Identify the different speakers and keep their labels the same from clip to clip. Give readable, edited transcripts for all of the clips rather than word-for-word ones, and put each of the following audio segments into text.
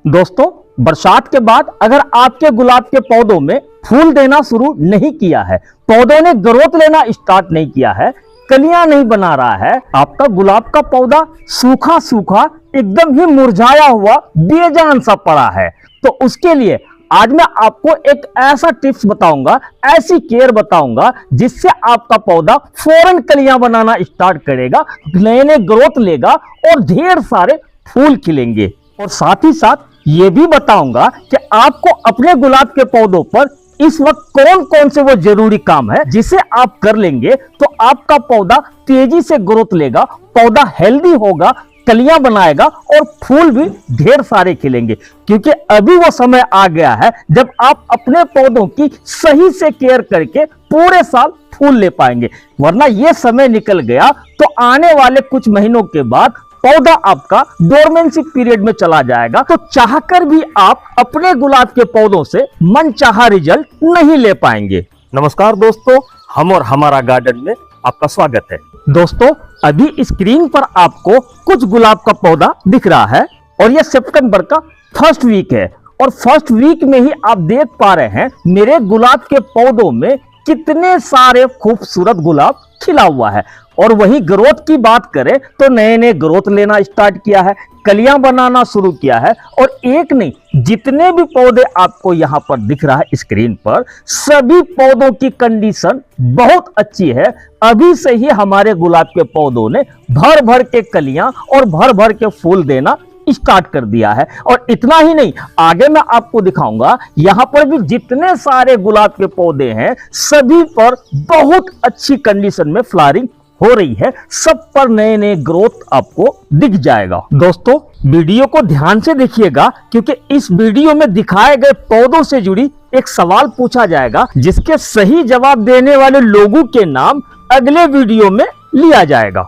Speaker 1: दोस्तों, बरसात के बाद अगर आपके गुलाब के पौधों में फूल देना शुरू नहीं किया है, पौधों ने ग्रोथ लेना स्टार्ट नहीं किया है, कलियां नहीं बना रहा है, आपका गुलाब का पौधा सूखा सूखा एकदम ही मुरझाया हुआ बेजान सा पड़ा है, तो उसके लिए आज मैं आपको एक ऐसा टिप्स बताऊंगा, ऐसी केयर बताऊंगा जिससे आपका पौधा फौरन कलियां बनाना स्टार्ट करेगा, नए नए ग्रोथ लेगा और ढेर सारे फूल खिलेंगे। और साथ ही साथ ये भी बताऊंगा कि आपको अपने गुलाब के पौधों पर इस वक्त कौन कौन से वो जरूरी काम है जिसे आप कर लेंगे तो आपका पौधा तेजी से ग्रोथ लेगा, पौधा हेल्दी होगा, कलियां बनाएगा और फूल भी ढेर सारे खिलेंगे। क्योंकि अभी वो समय आ गया है जब आप अपने पौधों की सही से केयर करके पूरे साल फूल ले पाएंगे, वरना ये समय निकल गया तो आने वाले कुछ महीनों के बाद पौधा आपका डोरमेंसी पीरियड में चला जाएगा, तो चाहकर भी आप अपने गुलाब के पौधों से मनचाहा रिजल्ट नहीं ले पाएंगे। नमस्कार दोस्तों, हम और हमारा गार्डन में आपका स्वागत है। दोस्तों, अभी स्क्रीन पर आपको कुछ गुलाब का पौधा दिख रहा है और यह सितंबर का फर्स्ट वीक है और फर्स्ट वीक में ही आप देख पा रहे हैं मेरे गुलाब के पौधों में कितने सारे खूबसूरत गुलाब खिला हुआ है। और वही ग्रोथ की बात करें तो नए नए ग्रोथ लेना स्टार्ट किया है, कलियां बनाना शुरू किया है और एक नहीं जितने भी पौधे आपको यहां पर दिख रहा है स्क्रीन पर, सभी पौधों की कंडीशन बहुत अच्छी है। अभी से ही हमारे गुलाब के पौधों ने भर भर के कलियां और भर भर के फूल देना स्टार्ट कर दिया है। और इतना ही नहीं, आगे मैं आपको दिखाऊंगा यहां पर भी जितने सारे गुलाब के पौधे हैं सभी पर बहुत अच्छी कंडीशन में फ्लावरिंग हो रही है, सब पर नए नए ग्रोथ आपको दिख जाएगा। दोस्तों, वीडियो को ध्यान से देखिएगा क्योंकि इस वीडियो में दिखाए गए पौधों से जुड़ी एक सवाल पूछा जाएगा जिसके सही जवाब देने वाले लोगों के नाम अगले वीडियो में लिया जाएगा।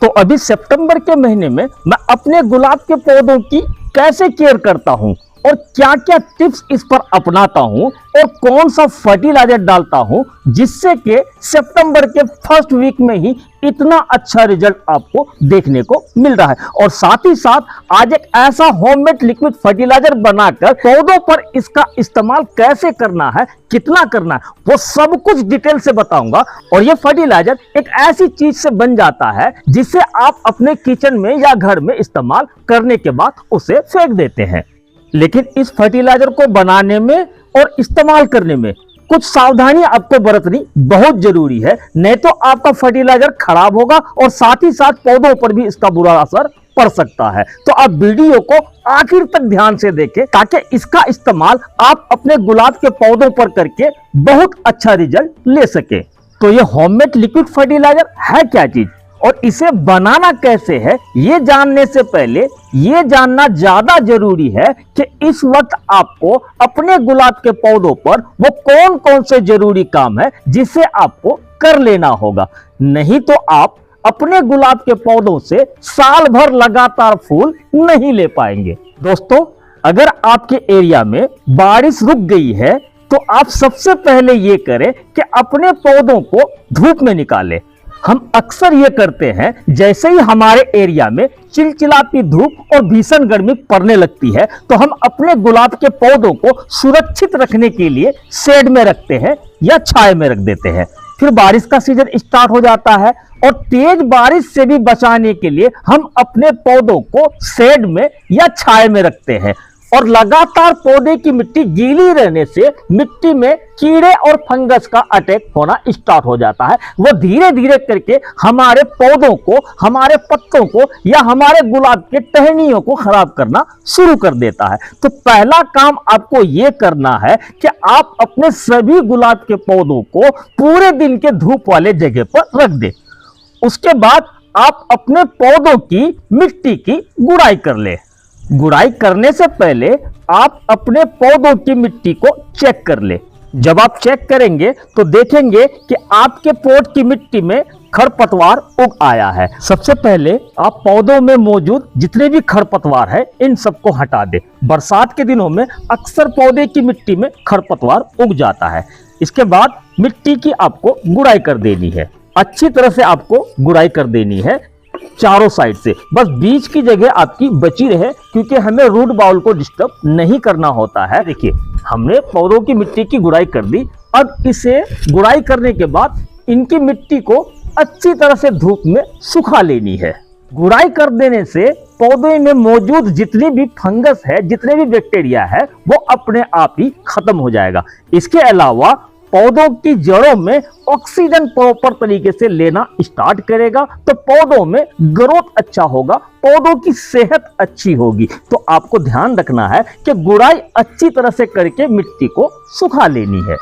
Speaker 1: तो अभी सितंबर के महीने में मैं अपने गुलाब के पौधों की कैसे केयर करता हूं और क्या क्या टिप्स इस पर अपनाता हूं और कौन सा फर्टिलाइजर डालता हूं जिससे कि सितंबर के फर्स्ट वीक में ही इतना अच्छा रिजल्ट आपको देखने को मिल रहा है। और साथ ही साथ आज एक ऐसा होममेड लिक्विड फर्टिलाइजर बनाकर पौधों पर इसका इस्तेमाल कैसे करना है, कितना करना है, वो सब कुछ डिटेल से बताऊंगा। और ये फर्टिलाइजर एक ऐसी चीज से बन जाता है जिसे आप अपने किचन में या घर में इस्तेमाल करने के बाद उसे फेंक देते हैं। लेकिन इस फर्टिलाइजर को बनाने में और इस्तेमाल करने में कुछ सावधानी आपको बरतनी बहुत जरूरी है, नहीं तो आपका फर्टिलाइजर खराब होगा और साथ ही साथ पौधों पर भी इसका बुरा असर पड़ सकता है। तो आप वीडियो को आखिर तक ध्यान से देखें ताकि इसका इस्तेमाल आप अपने गुलाब के पौधों पर करके बहुत अच्छा रिजल्ट ले सके। तो ये होममेड लिक्विड फर्टिलाइजर है क्या चीज और इसे बनाना कैसे है, ये जानने से पहले ये जानना ज्यादा जरूरी है कि इस वक्त आपको अपने गुलाब के पौधों पर वो कौन कौन से जरूरी काम है जिसे आपको कर लेना होगा, नहीं तो आप अपने गुलाब के पौधों से साल भर लगातार फूल नहीं ले पाएंगे। दोस्तों, अगर आपके एरिया में बारिश रुक गई है तो आप सबसे पहले ये करें कि अपने पौधों को धूप में निकालें। हम अक्सर ये करते हैं, जैसे ही हमारे एरिया में चिलचिलाती धूप और भीषण गर्मी पड़ने लगती है तो हम अपने गुलाब के पौधों को सुरक्षित रखने के लिए शेड में रखते हैं या छाए में रख देते हैं। फिर बारिश का सीजन स्टार्ट हो जाता है और तेज बारिश से भी बचाने के लिए हम अपने पौधों को शेड में या छाए में रखते हैं। और लगातार पौधे की मिट्टी गीली रहने से मिट्टी में कीड़े और फंगस का अटैक होना स्टार्ट हो जाता है। वो धीरे धीरे करके हमारे पौधों को, हमारे पत्तों को या हमारे गुलाब के टहनियों को खराब करना शुरू कर देता है। तो पहला काम आपको ये करना है कि आप अपने सभी गुलाब के पौधों को पूरे दिन के धूप वाले जगह पर रख दें। उसके बाद आप अपने पौधों की मिट्टी की गुड़ाई कर ले। गुड़ाई करने से पहले आप अपने पौधों की मिट्टी को चेक कर ले। जब आप चेक करेंगे तो देखेंगे कि आपके पॉट की मिट्टी में खरपतवार उग आया है। सबसे पहले आप पौधों में मौजूद जितने भी खरपतवार है इन सबको हटा दें। बरसात के दिनों में अक्सर पौधे की मिट्टी में खरपतवार उग जाता है। इसके बाद मिट्टी की आपको गुड़ाई कर देनी है, अच्छी तरह से आपको गुड़ाई कर देनी है। चारों साइड से, बस बीच की जगह आपकी बची रहे, क्योंकि हमें रूट बाउल को डिस्टर्ब नहीं करना होता है। देखिए हमने पौधों की मिट्टी की गुड़ाई कर दी। अब इसे गुड़ाई करने के बाद इनकी मिट्टी को अच्छी तरह से धूप में सुखा लेनी है। गुड़ाई कर देने से पौधे में मौजूद जितनी भी फंगस है, जितने भी बैक्टीरिया है, वो अपने आप ही खत्म हो जाएगा। इसके अलावा पौधों की जड़ों में ऑक्सीजन प्रॉपर तरीके से लेना स्टार्ट करेगा, तो पौधों में ग्रोथ अच्छा होगा, पौधों की सेहत अच्छी होगी। तो आपको ध्यान रखना है कि गुड़ाई अच्छी तरह से करके मिट्टी को सुखा लेनी है।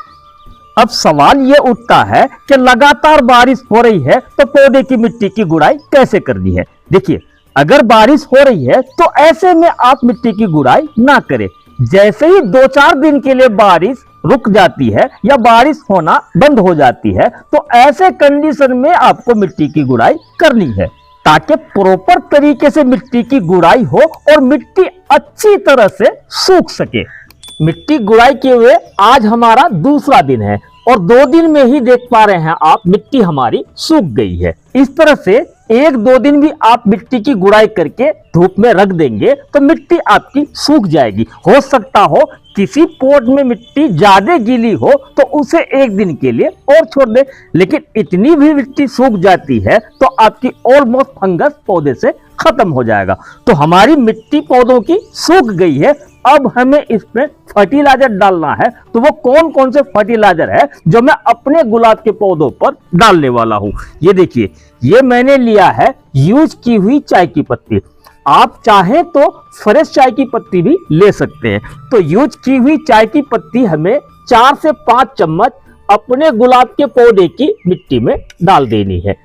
Speaker 1: अब सवाल ये उठता है कि लगातार बारिश हो रही है तो पौधे की मिट्टी की गुड़ाई कैसे करनी है। देखिए अगर बारिश हो रही है तो ऐसे में आप मिट्टी की गुड़ाई ना करें। जैसे ही 2-4 दिन के लिए बारिश रुक जाती है या बारिश होना बंद हो जाती है, तो ऐसे कंडीशन में आपको मिट्टी की गुड़ाई करनी है, ताकि प्रॉपर तरीके से मिट्टी की गुड़ाई हो और मिट्टी अच्छी तरह से सूख सके। मिट्टी गुड़ाई किए हुए आज हमारा दूसरा दिन है और 2 दिन में ही देख पा रहे हैं आप मिट्टी हमारी सूख गई है। इस तरह से 1-2 दिन भी आप मिट्टी की गुड़ाई करके धूप में रख देंगे तो मिट्टी आपकी सूख जाएगी। हो सकता हो किसी पॉट में मिट्टी ज्यादा गीली हो तो उसे 1 दिन के लिए और छोड़ दे, लेकिन इतनी भी मिट्टी सूख जाती है तो आपकी ऑलमोस्ट फंगस पौधे से खत्म हो जाएगा। तो हमारी मिट्टी पौधों की सूख गई है। अब हमें इसमें फर्टिलाइजर डालना है। तो वो कौन कौन से फर्टिलाइजर है जो मैं अपने गुलाब के पौधों पर डालने वाला हूं। ये देखिए, ये मैंने लिया है यूज की हुई चाय की पत्ती। आप चाहें तो फ्रेश चाय की पत्ती भी ले सकते हैं। तो यूज की हुई चाय की पत्ती हमें 4 से 5 चम्मच अपने गुलाब के पौधे की मिट्टी में डाल देनी है।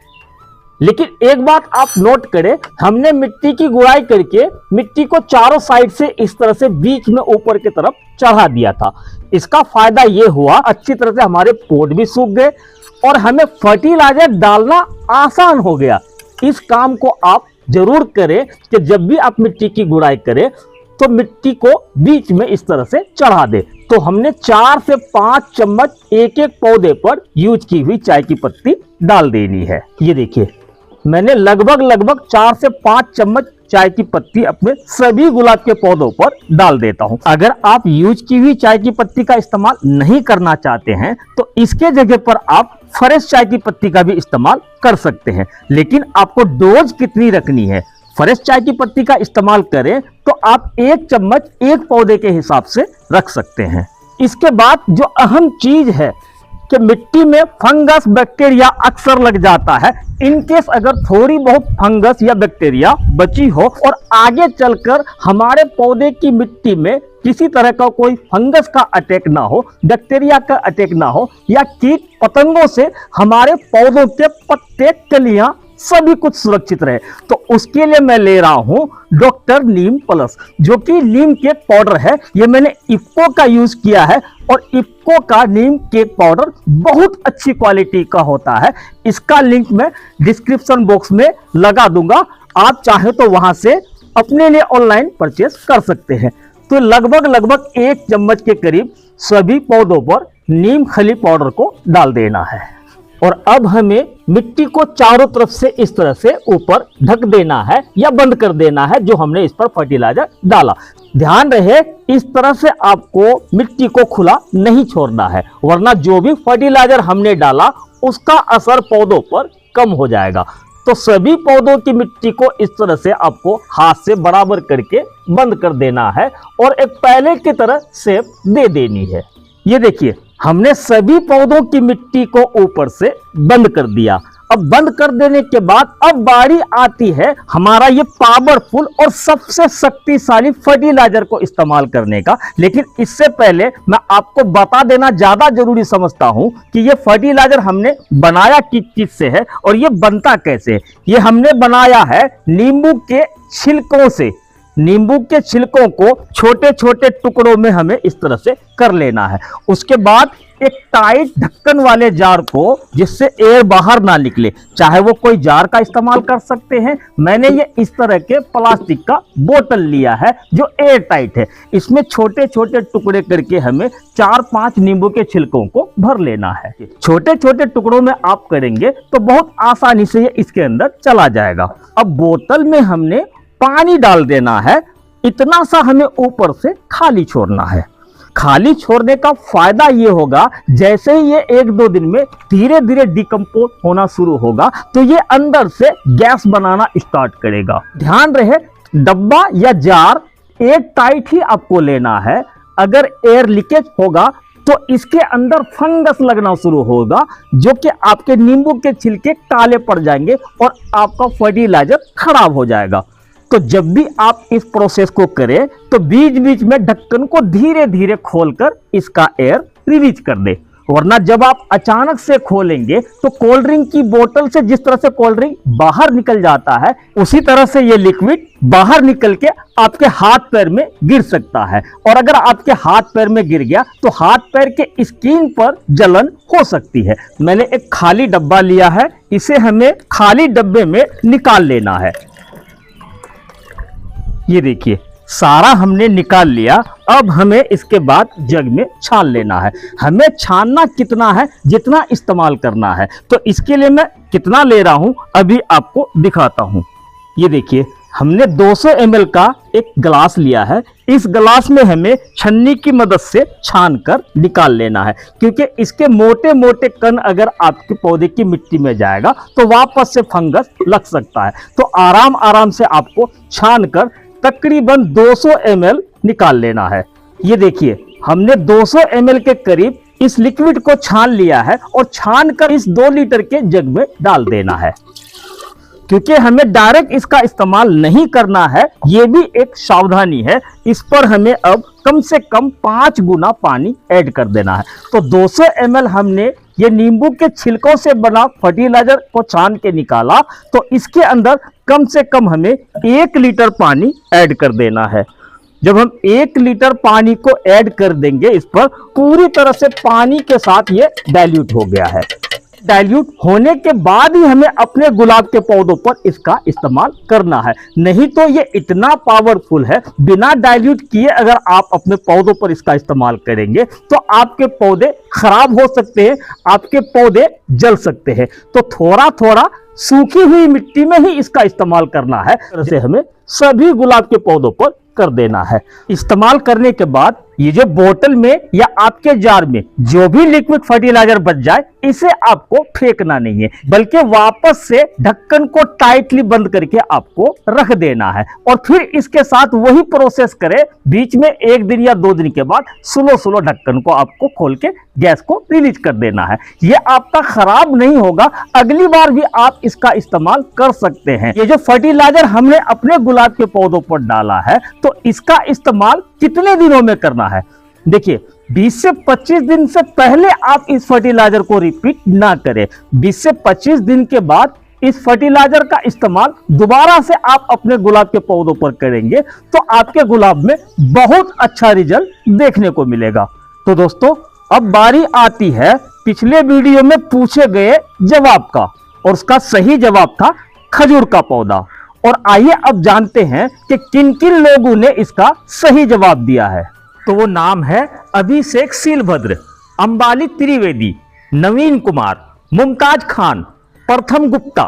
Speaker 1: लेकिन एक बात आप नोट करें, हमने मिट्टी की गुड़ाई करके मिट्टी को चारों साइड से इस तरह से बीच में ऊपर की तरफ चढ़ा दिया था। इसका फायदा ये हुआ अच्छी तरह से हमारे पौधे भी सूख गए और हमें फर्टिलाइजर डालना आसान हो गया। इस काम को आप जरूर करें कि जब भी आप मिट्टी की गुड़ाई करें तो मिट्टी को बीच में इस तरह से चढ़ा दे। तो हमने 4 से 5 चम्मच एक पौधे पर यूज की हुई चाय की पत्ती डाल देनी है। ये देखिए, मैंने लगभग 4 से 5 चम्मच चाय की पत्ती अपने सभी गुलाब के पौधों पर डाल देता हूं। अगर आप यूज की हुई चाय की पत्ती का इस्तेमाल नहीं करना चाहते हैं तो इसके जगह पर आप फ्रेश चाय की पत्ती का भी इस्तेमाल कर सकते हैं। लेकिन आपको डोज कितनी रखनी है, फ्रेश चाय की पत्ती का इस्तेमाल करें तो आप 1 चम्मच एक पौधे के हिसाब से रख सकते हैं। इसके बाद जो अहम चीज है कि मिट्टी में फंगस बैक्टीरिया अक्सर लग जाता है। इनकेस अगर थोड़ी बहुत फंगस या बैक्टीरिया बची हो और आगे चलकर हमारे पौधे की मिट्टी में किसी तरह का कोई फंगस का अटैक ना हो, बैक्टीरिया का अटैक ना हो या कीट पतंगों से हमारे पौधों के पत्ते, कलियां सभी कुछ सुरक्षित रहे, तो उसके लिए मैं ले रहा हूं डॉक्टर नीम प्लस, जो कि नीम केक पाउडर है। ये मैंने इफ्को का यूज किया है और इफ्को का नीम केक पाउडर बहुत अच्छी क्वालिटी का होता है। इसका लिंक मैं डिस्क्रिप्शन बॉक्स में लगा दूंगा, आप चाहे तो वहां से अपने लिए ऑनलाइन परचेस कर सकते हैं। तो लगभग 1 चम्मच के करीब सभी पौधों पर नीम खली पाउडर को डाल देना है और अब हमें मिट्टी को चारों तरफ से इस तरह से ऊपर ढक देना है या बंद कर देना है जो हमने इस पर फर्टिलाइजर डाला। ध्यान रहे इस तरह से आपको मिट्टी को खुला नहीं छोड़ना है, वरना जो भी फर्टिलाइजर हमने डाला उसका असर पौधों पर कम हो जाएगा। तो सभी पौधों की मिट्टी को इस तरह से आपको हाथ से बराबर करके बंद कर देना है और एक पहले की तरह शेप दे देनी है। ये देखिए, हमने सभी पौधों की मिट्टी को ऊपर से बंद कर दिया। अब बंद कर देने के बाद अब बारी आती है हमारा ये पावरफुल और सबसे शक्तिशाली फर्टिलाइजर को इस्तेमाल करने का। लेकिन इससे पहले मैं आपको बता देना ज्यादा जरूरी समझता हूं कि ये फर्टिलाइजर हमने बनाया किस चीज से है और ये बनता कैसे है। ये हमने बनाया है नींबू के छिलकों से। नींबू के छिलकों को छोटे छोटे टुकड़ों में हमें इस तरह से कर लेना है। उसके बाद एक टाइट ढक्कन वाले जार को, जिससे एयर बाहर ना निकले, चाहे वो कोई जार का इस्तेमाल कर सकते हैं। मैंने ये इस तरह के प्लास्टिक का बोतल लिया है जो एयर टाइट है। इसमें छोटे छोटे टुकड़े करके हमें 4-5 नींबू के छिलकों को भर लेना है। छोटे छोटे टुकड़ों में आप करेंगे तो बहुत आसानी से ये इसके अंदर चला जाएगा। अब बोतल में हमने पानी डाल देना है, इतना सा हमें ऊपर से खाली छोड़ना है। खाली छोड़ने का फायदा ये होगा, जैसे ही ये 1-2 दिन में धीरे धीरे डिकम्पोज होना शुरू होगा तो ये अंदर से गैस बनाना स्टार्ट करेगा। ध्यान रहे, डब्बा या जार एयर टाइट ही आपको लेना है। अगर एयर लीकेज होगा तो इसके अंदर फंगस लगना शुरू होगा, जो कि आपके नींबू के छिलके काले पड़ जाएंगे और आपका फर्टिलाइजर खराब हो जाएगा। तो जब भी आप इस प्रोसेस को करें तो बीच बीच में ढक्कन को धीरे धीरे खोलकर इसका एयर रिलीज कर दे, वरना जब आप अचानक से खोलेंगे तो कोल्ड ड्रिंक की बोतल से जिस तरह से कोल्ड ड्रिंक बाहर निकल जाता है, उसी तरह से ये लिक्विड बाहर निकल के आपके हाथ पैर में गिर सकता है। और अगर आपके हाथ पैर में गिर गया तो हाथ पैर के स्किन पर जलन हो सकती है। मैंने एक खाली डब्बा लिया है, इसे हमें खाली डब्बे में निकाल लेना है। ये देखिए, सारा हमने निकाल लिया। अब हमें इसके बाद जग में छान लेना है। हमें छानना कितना है, जितना इस्तेमाल करना है। तो इसके लिए मैं कितना ले रहा हूं अभी आपको दिखाता हूं। ये देखिए, हमने 200 ml का एक गिलास लिया है। इस गिलास में हमें छन्नी की मदद से छान कर निकाल लेना है, क्योंकि इसके मोटे मोटे कण अगर आपके पौधे की मिट्टी में जाएगा तो वापस से फंगस लग सकता है। तो आराम आराम से आपको छान कर तकरीबन 200 ml निकाल लेना है। ये देखिए, हमने 200 ml के करीब इस लिक्विड को छान लिया है और छान कर इस 2 लीटर के जग में डाल देना है। क्योंकि हमें डायरेक्ट इसका इस्तेमाल नहीं करना है, ये भी एक सावधानी है। इस पर हमें अब कम से कम 5 गुना पानी ऐड कर देना है। तो 200 ml हमने ये नींबू के छिलकों से बना फर्टिलाइजर को छान के निकाला, तो इसके अंदर कम से कम हमें 1 लीटर पानी ऐड कर देना है। जब हम 1 लीटर पानी को ऐड कर देंगे, इस पर पूरी तरह से पानी के साथ ये डाइल्यूट हो गया है। डाइल्यूट होने के बाद ही हमें अपने गुलाब के पौधों पर इसका इस्तेमाल करना है, नहीं तो ये इतना पावरफुल है। बिना डाइल्यूट किए अगर आप अपने पौधों पर इसका इस्तेमाल करेंगे तो आपके पौधे खराब हो सकते हैं, आपके पौधे जल सकते हैं। तो थोड़ा थोड़ा सूखी हुई मिट्टी में ही इसका इस्तेमाल करना है। जैसे हमें सभी गुलाब के पौधों पर कर देना है। इस्तेमाल करने के बाद ये जो बोतल में या आपके जार में जो भी लिक्विड फर्टिलाइजर बच जाए, इसे आपको फेंकना नहीं है, बल्कि वापस से ढक्कन को टाइटली बंद करके आपको रख देना है। और फिर इसके साथ वही प्रोसेस करें। बीच में 1 दिन या 2 दिन के बाद स्लो स्लो ढक्कन को आपको खोल के गैस को रिलीज कर देना है। ये आपका खराब नहीं होगा, अगली बार भी आप इसका इस्तेमाल कर सकते हैं। ये जो फर्टिलाइजर हमने अपने गुलाब के पौधों पर डाला है, तो इसका इस्तेमाल कितने दिनों में करना है? देखिए, 20 से 25 दिन से पहले आप इस फर्टिलाइजर को रिपीट ना करें। 20 से 25 दिन के बाद इस फर्टिलाइजर का इस्तेमाल दोबारा से आप अपने गुलाब के पौधों पर करेंगे तो आपके गुलाब में बहुत अच्छा रिजल्ट देखने को मिलेगा। तो दोस्तों, अब बारी आती है पिछले वीडियो में पूछे गए जवाब का, और उसका सही जवाब था खजूर का पौधा। और आइए अब जानते हैं कि किन किन लोगों ने इसका सही जवाब दिया है। तो वो नाम है अभिषेक सीलभद्र, अंबाली त्रिवेदी, नवीन कुमार, मुमताज खान, प्रथम गुप्ता,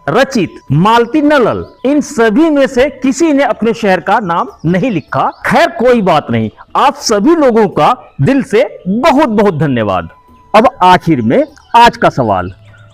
Speaker 1: रचित, मालती नलल। इन सभी में से किसी ने अपने शहर का नाम नहीं लिखा। खैर कोई बात नहीं, आप सभी लोगों का दिल से बहुत बहुत धन्यवाद। अब आखिर में आज का सवाल।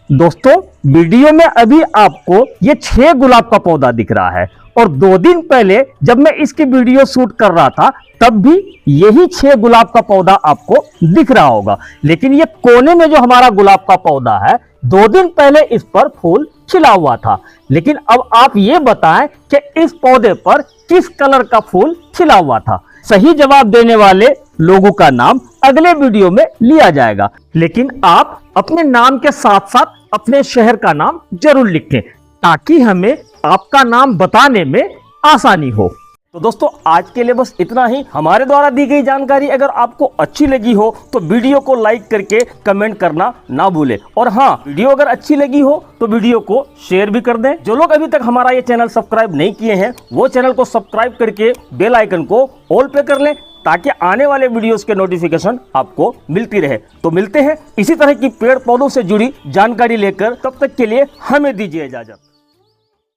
Speaker 1: दोस्तों, वीडियो में अभी आपको ये 6 गुलाब का पौधा दिख रहा है, और 2 दिन पहले जब मैं इसकी वीडियो शूट कर रहा था तब भी यही 6 गुलाब का पौधा आपको दिख रहा होगा। लेकिन ये कोने में जो हमारा गुलाब का पौधा है, 2 दिन पहले इस पर फूल खिला हुआ था। लेकिन अब आप ये बताएं कि इस पौधे पर किस कलर का फूल खिला हुआ था। सही जवाब देने वाले लोगों का नाम अगले वीडियो में लिया जाएगा। लेकिन आप अपने नाम के साथ साथ अपने शहर का नाम जरूर लिखें, ताकि हमें आपका नाम बताने में आसानी हो। तो दोस्तों आज के लिए बस इतना ही। हमारे द्वारा दी गई जानकारी अगर आपको अच्छी लगी हो तो वीडियो को लाइक करके कमेंट करना ना भूलें। और हाँ, वीडियो अगर अच्छी लगी हो तो वीडियो को शेयर भी कर दें। जो लोग अभी तक हमारा ये चैनल सब्सक्राइब नहीं किए हैं वो चैनल को सब्सक्राइब करके बेल आइकन को ऑल पे कर लें ताकि आने वाले वीडियोस के नोटिफिकेशन आपको मिलती रहे। तो मिलते हैं इसी तरह की पेड़ पौधों से जुड़ी जानकारी लेकर, तब तक के लिए हमें दीजिए इजाजत।